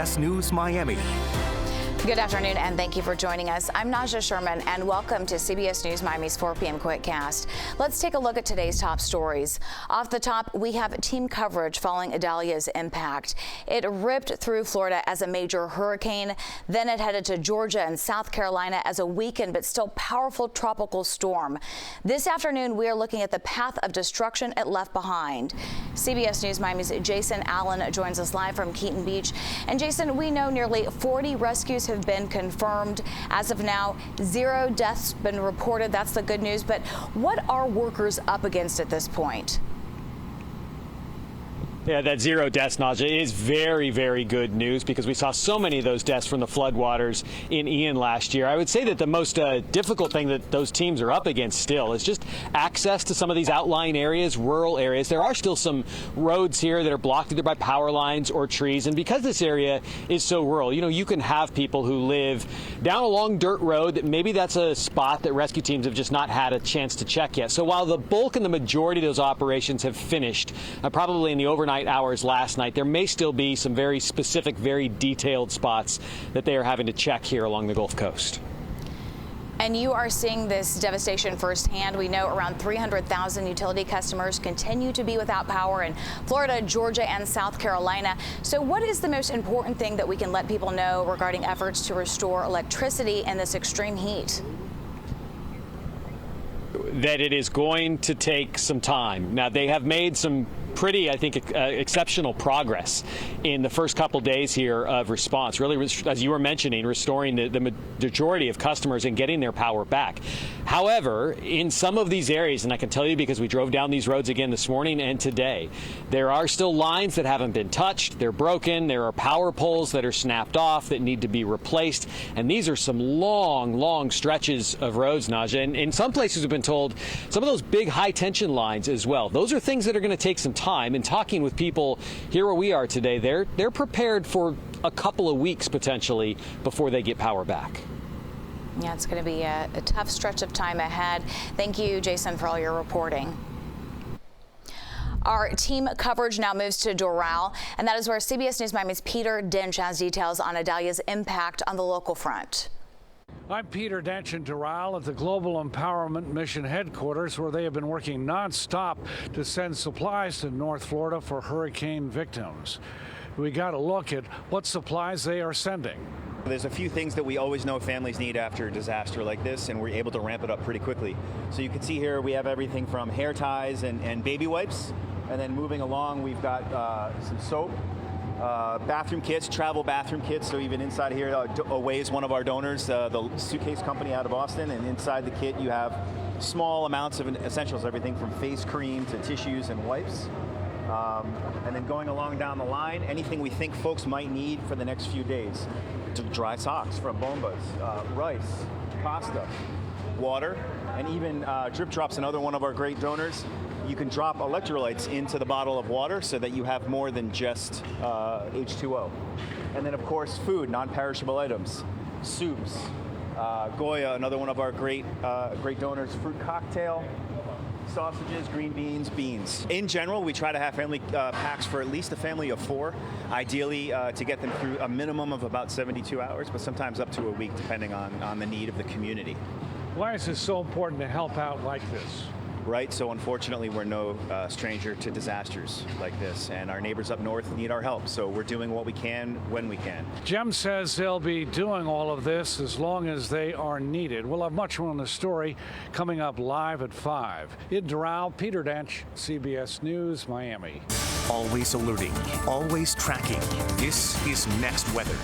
CBS News Miami. Good afternoon, and thank you for joining us. I'm Najahe Sherman, and welcome to CBS News Miami's 4 p.m. Quickcast. Let's take a look at today's top stories. Off the top, we have team coverage following Idalia's impact. It ripped through Florida as a major hurricane. Then it headed to Georgia and South Carolina as a weakened but still powerful tropical storm. This afternoon, we are looking at the path of destruction it left behind. CBS News Miami's Jason Allen joins us live from Keaton Beach. And Jason, we know nearly 40 rescues have been confirmed. As of now, 0 deaths been reported. That's the good news. But what are workers up against at this point? Yeah, that 0 deaths, Najahe, is very, very good news because we saw so many of those deaths from the floodwaters in Ian last year. I would say that the most difficult thing that those teams are up against still is just access to some of these outlying areas, rural areas. There are still some roads here that are blocked either by power lines or trees. And because this area is so rural, you can have people who live down a long dirt road that maybe that's a spot that rescue teams have just not had a chance to check yet. So while the bulk and the majority of those operations have finished, probably in the overnight hours last night, there may still be some very specific, very detailed spots that they are having to check here along the Gulf Coast. And you are seeing this devastation firsthand. We know around 300,000 utility customers continue to be without power in Florida, Georgia, and South Carolina. So what is the most important thing that we can let people know regarding efforts to restore electricity in this extreme heat? That it is going to take some time. Now, they have made some pretty, I think, exceptional progress in the first couple days here of response. Really, as you were mentioning, restoring the majority of customers and getting their power back. However, in some of these areas, and I can tell you because we drove down these roads again this morning and today, there are still lines that haven't been touched. They're broken. There are power poles that are snapped off that need to be replaced. And these are some long, long stretches of roads, Najahe. And in some places, we've been told some of those big high tension lines as well. Those are things that are going to take some time. And talking with people here where we are today, they're prepared for a couple of weeks potentially before they get power back. Yeah, it's going to be a tough stretch of time ahead. Thank you, Jason, for all your reporting. Our team coverage now moves to Doral, and that is where CBS News Miami's Peter Dench has details on Idalia's impact on the local front. I'm Peter Dench in Doral at the Global Empowerment Mission headquarters, where they have been working nonstop to send supplies to North Florida for hurricane victims. We got a look at what supplies they are sending. There's a few things that we always know families need after a disaster like this, and we're able to ramp it up pretty quickly. So you can see here we have everything from hair ties and baby wipes, and then moving along we've got some soap, bathroom kits, travel bathroom kits. So even inside here, Away is one of our donors, the suitcase company out of Austin, and inside the kit you have small amounts of essentials, everything from face cream to tissues and wipes. And then going along down the line, anything we think folks might need for the next few days. Dry socks from bombas, rice, pasta, water, and even Drip Drop's another one of our great donors. You can drop electrolytes into the bottle of water so that you have more than just H2O. And then, of course, food, non-perishable items, soups, Goya, another one of our great donors, fruit cocktail, sausages, green beans, beans. In general, we try to have family packs for at least a family of 4, ideally to get them through a minimum of about 72 hours, but sometimes up to a week, depending on the need of the community. Why is it so important to help out like this? Right, so unfortunately we're no stranger to disasters like this, and our neighbors up north need our help, so we're doing what we can when we can. Jem says they'll be doing all of this as long as they are needed. We'll have much more on the story coming up live at 5. In Doral, Peter Dench, CBS News, Miami. Always alerting, always tracking. This is Next Weather.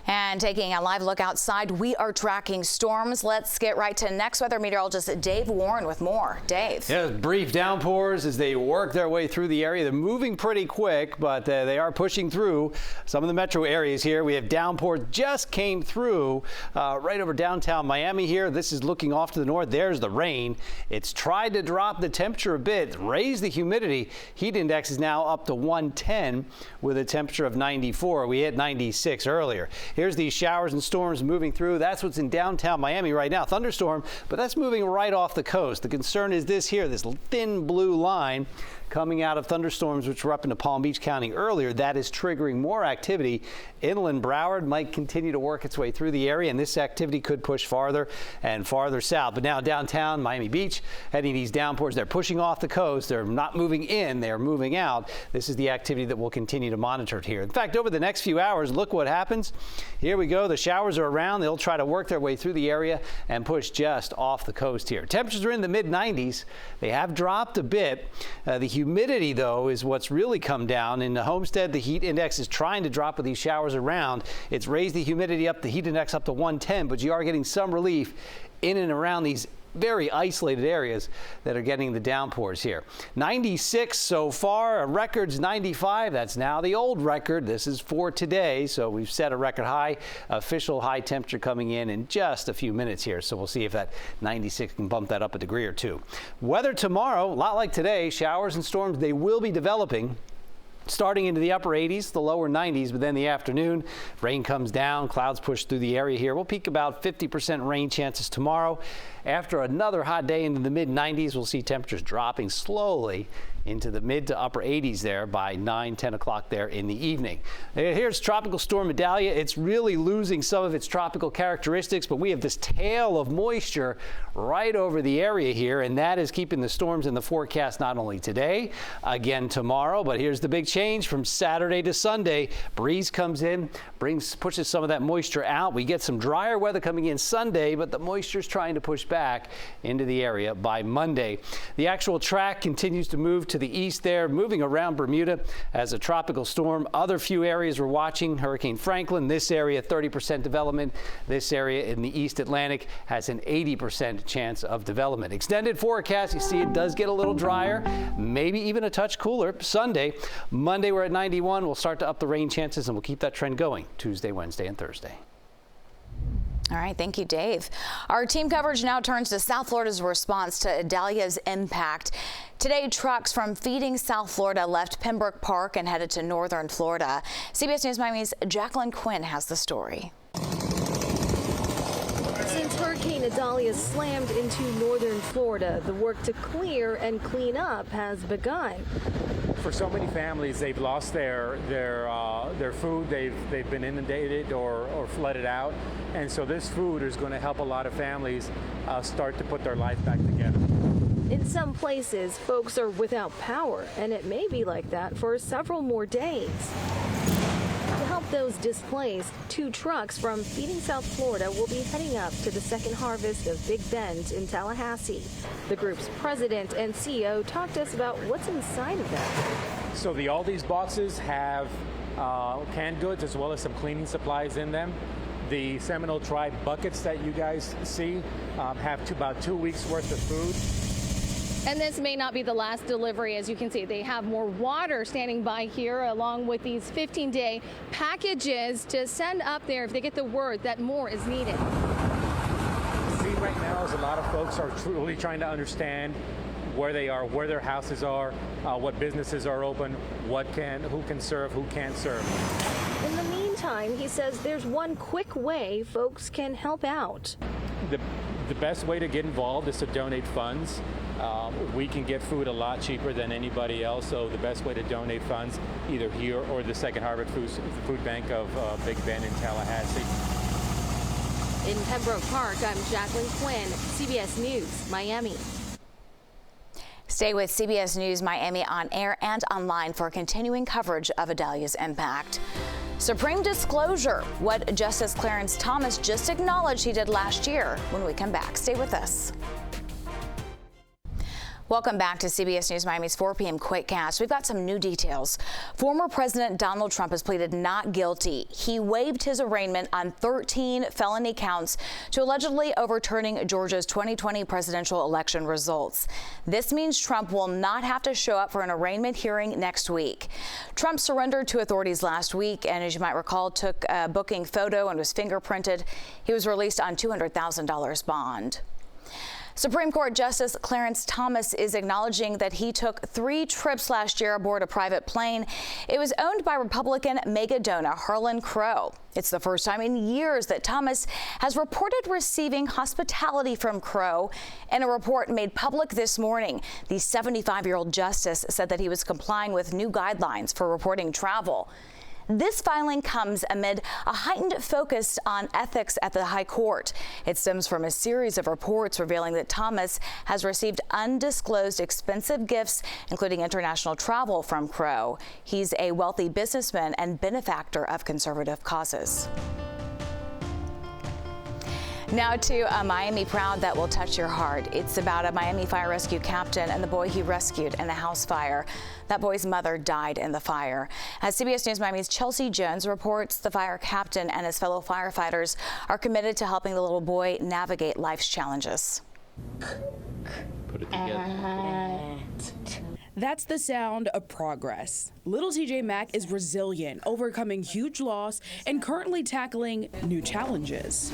And taking a live look outside, we are tracking storms. Let's get right to next weather meteorologist Dave Warren with more. Dave. Yeah, brief downpours as they work their way through the area. They're moving pretty quick, but they are pushing through some of the metro areas here. We have downpours just came through right over downtown Miami here. This is looking off to the north. There's the rain. It's tried to drop the temperature a bit, raise the humidity. Heat index is now up to 110 with a temperature of 94. We hit 96 earlier. Here's these showers and storms moving through. That's what's in downtown Miami right now. Thunderstorm, but that's moving right off the coast. The concern is this here, this thin blue line coming out of thunderstorms which were up into Palm Beach County earlier. That is triggering more activity. Inland Broward might continue to work its way through the area, and this activity could push farther and farther south. But now downtown Miami Beach, heading these downpours, they're pushing off the coast. They're not moving in, they're moving out. This is the activity that we'll continue to monitor here. In fact, over the next few hours, look what happens. Here we go. The showers are around. They'll try to work their way through the area and push just off the coast here. Temperatures are in the mid-90s. They have dropped a bit. The humidity, though, is what's really come down. In the Homestead, the heat index is trying to drop with these showers around. It's raised the humidity up, the heat index up to 110, but you are getting some relief in and around these very isolated areas that are getting the downpours here. 96 so far, a record's 95. That's now the old record. This is for today, so we've set a record high, official high temperature coming in just a few minutes here. So we'll see if that 96 can bump that up a degree or two. Weather tomorrow, a lot like today, showers and storms, they will be developing. Starting into the upper 80s, the lower 90s, but then the afternoon, rain comes down, clouds push through the area here. We'll peak about 50% rain chances tomorrow. After another hot day into the mid-90s, we'll see temperatures dropping slowly into the mid to upper 80s there by 9, 10 o'clock there in the evening. Here's Tropical Storm Idalia. It's really losing some of its tropical characteristics, but we have this tail of moisture right over the area here, and that is keeping the storms in the forecast not only today, again tomorrow, but here's the big change from Saturday to Sunday. Breeze comes in, pushes some of that moisture out. We get some drier weather coming in Sunday, but the moisture is trying to push back into the area by Monday. The actual track continues to move to the east there, moving around Bermuda as a tropical storm. Other few areas we're watching, Hurricane Franklin, this area 30% development. This area in the East Atlantic has an 80% chance of development. Extended forecast, you see it does get a little drier, maybe even a touch cooler Sunday. Monday we're at 91. We'll start to up the rain chances, and we'll keep that trend going Tuesday, Wednesday, and Thursday. All right, thank you, Dave. Our team coverage now turns to South Florida's response to Idalia's impact. Today, trucks from feeding South Florida left Pembroke Park and headed to northern Florida. CBS News Miami's Jacqueline Quinn has the story. Since Hurricane Idalia slammed into northern Florida, the work to clear and clean up has begun. For so many families, they've lost their food. They've been inundated or flooded out, and so this food is going to help a lot of families start to put their life back together. In some places, folks are without power, and it may be like that for several more days. To help those displaced, 2 trucks from Feeding South Florida will be heading up to the second harvest of Big Bend in Tallahassee. The group's president and CEO talked to us about what's inside of them. So all these boxes have canned goods as well as some cleaning supplies in them. The Seminole Tribe buckets that you guys see have about 2 weeks worth of food. And this may not be the last delivery. As you can see, they have more water standing by here, along with these 15-day packages to send up there if they get the word that more is needed. See, right now is a lot of folks are truly trying to understand where they are, where their houses are, what businesses are open, who can serve, who can't serve. In the meantime, he says there's one quick way folks can help out. The best way to get involved is to donate funds. We can get food a lot cheaper than anybody else, so the best way to donate funds, either here or the Second Harvest Food Bank of Big Bend in Tallahassee. In Pembroke Park, I'm Jacqueline Quinn, CBS News, Miami. Stay with CBS News Miami on air and online for continuing coverage of Idalia's impact. Supreme disclosure, what Justice Clarence Thomas just acknowledged he did last year. When we come back, stay with us. Welcome back to CBS News Miami's 4 p.m. Quickcast. We've got some new details. Former President Donald Trump has pleaded not guilty. He waived his arraignment on 13 felony counts to allegedly overturning Georgia's 2020 presidential election results. This means Trump will not have to show up for an arraignment hearing next week. Trump surrendered to authorities last week and, as you might recall, took a booking photo and was fingerprinted. He was released on $200,000 bond. Supreme Court Justice Clarence Thomas is acknowledging that he took 3 trips last year aboard a private plane. It was owned by Republican mega donor Harlan Crow. It's the first time in years that Thomas has reported receiving hospitality from Crow. In a report made public this morning, the 75-year-old justice said that he was complying with new guidelines for reporting travel. This filing comes amid a heightened focus on ethics at the High Court. It stems from a series of reports revealing that Thomas has received undisclosed expensive gifts, including international travel from Crow. He's a wealthy businessman and benefactor of conservative causes. Now to a Miami proud that will touch your heart. It's about a Miami fire rescue captain and the boy he rescued in a house fire. That boy's mother died in the fire. As CBS News Miami's Chelsea Jones reports, the fire captain and his fellow firefighters are committed to helping the little boy navigate life's challenges. Put it together. That's the sound of progress. Little TJ Mack is resilient, overcoming huge loss and currently tackling new challenges.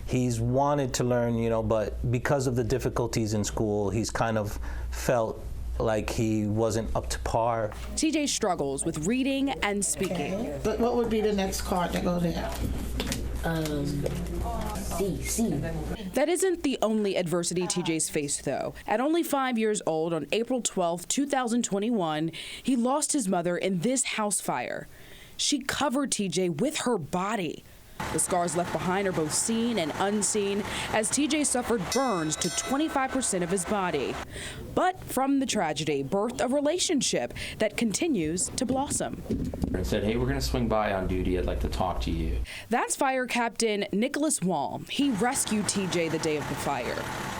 He's wanted to learn, but because of the difficulties in school, he's kind of felt like he wasn't up to par. TJ struggles with reading and speaking. But what would be the next card to go there? C. That isn't the only adversity TJ's faced, though. At only 5 years old, on April 12, 2021, he lost his mother in this house fire. She covered TJ with her body. The scars left behind are both seen and unseen, as TJ suffered burns to 25% of his body. But from the tragedy birthed a relationship that continues to blossom. And said, hey, we're going to swing by on duty. I'd like to talk to you. That's Fire Captain Nicholas Wall. He rescued TJ the day of the fire.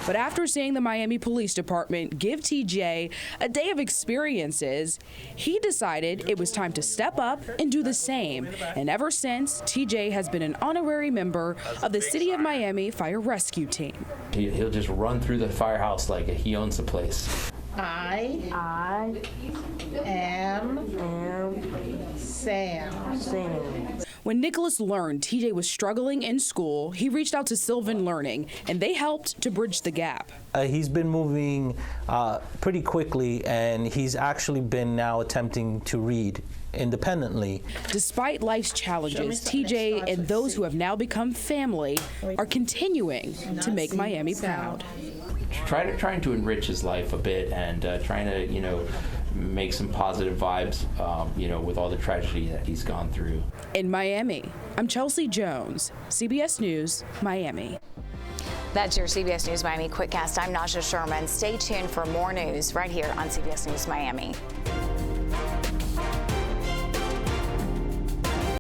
But after seeing the Miami Police Department give TJ a day of experiences, he decided it was time to step up and do the same. And ever since, TJ has been an honorary member of the City of Miami Fire Rescue Team. He'll just run through the firehouse like he owns the place. I am Sam. When Nicholas learned TJ was struggling in school, he reached out to Sylvan Learning, and they helped to bridge the gap. He's been moving pretty quickly, and he's actually been now attempting to read independently. Despite life's challenges, TJ and those who have now become family are continuing to make Miami proud. Trying to enrich his life a bit and trying to, make some positive vibes, with all the tragedy that he's gone through. In Miami, I'm Chelsea Jones, CBS News, Miami. That's your CBS News Miami Quickcast. I'm Najahe Sherman. Stay tuned for more news right here on CBS News Miami.